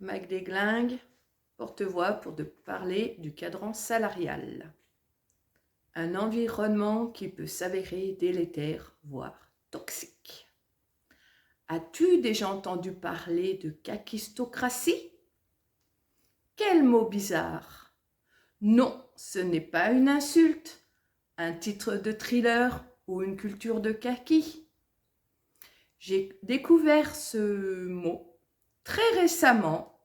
Mag Desglingues, porte-voix pour te parler du cadran salarial. Un environnement qui peut s'avérer délétère, voire toxique. As-tu déjà entendu parler de kakistocratie? Quel mot bizarre! Non, ce n'est pas une insulte, un titre de thriller ou une culture de kaki. J'ai découvert ce mot très récemment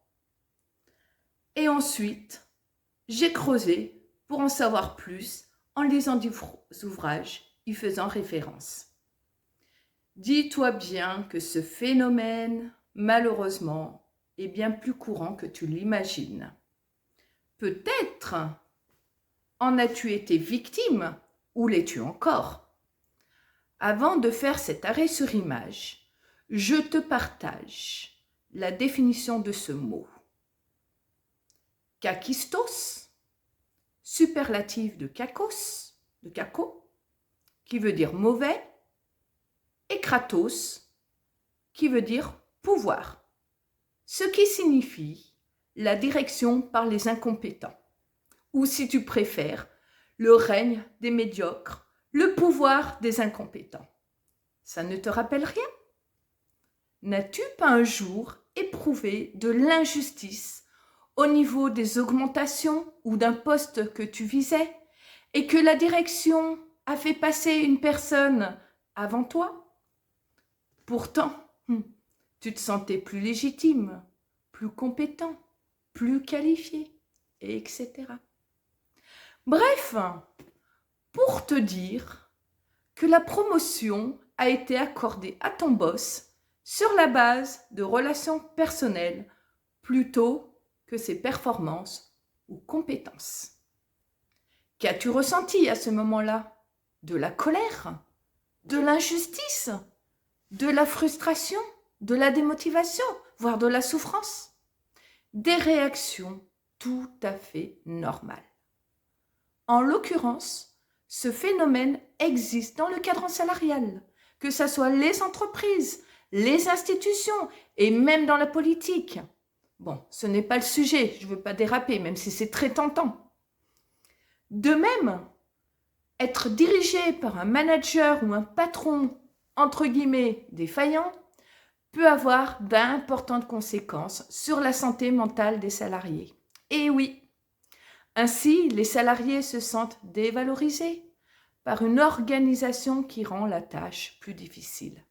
et ensuite j'ai creusé pour en savoir plus en lisant des ouvrages y faisant référence. Dis-toi bien que ce phénomène, malheureusement, est bien plus courant que tu l'imagines. Peut-être en as-tu été victime ou l'es-tu encore? Avant de faire cet arrêt sur image, je te partage la définition de ce mot. Kakistos, superlatif de kakos, de kako, qui veut dire mauvais, et kratos, qui veut dire pouvoir, ce qui signifie la direction par les incompétents, ou si tu préfères, le règne des médiocres, le pouvoir des incompétents. Ça ne te rappelle rien? N'as-tu pas un jour éprouvé de l'injustice au niveau des augmentations ou d'un poste que tu visais et que la direction a fait passer une personne avant toi? Pourtant, tu te sentais plus légitime, plus compétent, plus qualifié, etc. Bref, pour te dire que la promotion a été accordée à ton boss sur la base de relations personnelles plutôt que ses performances ou compétences. Qu'as-tu ressenti à ce moment-là? De la colère? De l'injustice? De la frustration? De la démotivation? Voire de la souffrance? Des réactions tout à fait normales. En l'occurrence, ce phénomène existe dans le cadran salarial, que ce soit les entreprises, les institutions et même dans la politique. Bon, ce n'est pas le sujet, je ne veux pas déraper, même si c'est très tentant. De même, être dirigé par un manager ou un patron, entre guillemets, défaillant, peut avoir d'importantes conséquences sur la santé mentale des salariés. Et oui, ainsi, les salariés se sentent dévalorisés par une organisation qui rend la tâche plus difficile.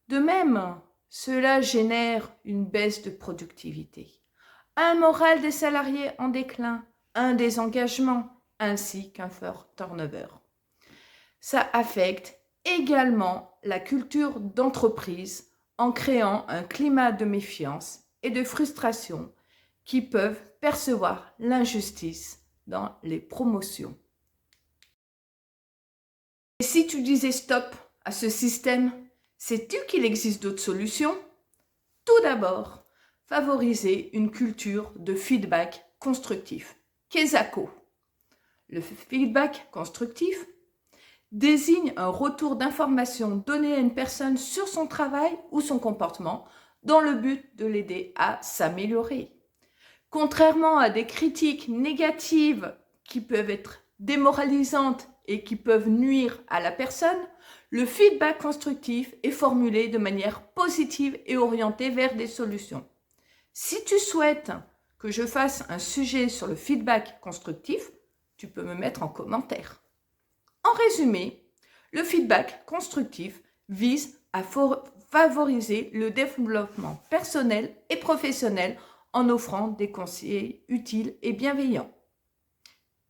De même, cela génère une baisse de productivité, un moral des salariés en déclin, un désengagement, ainsi qu'un fort turnover. Ça affecte également la culture d'entreprise en créant un climat de méfiance et de frustration qui peuvent percevoir l'injustice dans les promotions. Et si tu disais stop à ce système, sais-tu qu'il existe d'autres solutions? Tout d'abord, favoriser une culture de feedback constructif. KESACO. Le feedback constructif désigne un retour d'information donné à une personne sur son travail ou son comportement dans le but de l'aider à s'améliorer. Contrairement à des critiques négatives qui peuvent être démoralisantes et qui peuvent nuire à la personne, le feedback constructif est formulé de manière positive et orienté vers des solutions. Si tu souhaites que je fasse un sujet sur le feedback constructif, tu peux me mettre en commentaire. En résumé, le feedback constructif vise à favoriser le développement personnel et professionnel en offrant des conseils utiles et bienveillants.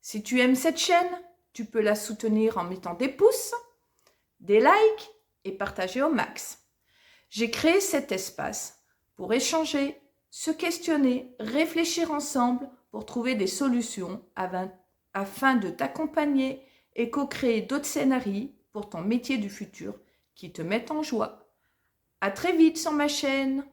Si tu aimes cette chaîne, tu peux la soutenir en mettant des pouces, des likes et partager au max. J'ai créé cet espace pour échanger, se questionner, réfléchir ensemble pour trouver des solutions afin de t'accompagner et co-créer d'autres scénarios pour ton métier du futur qui te mettent en joie. À très vite sur ma chaîne.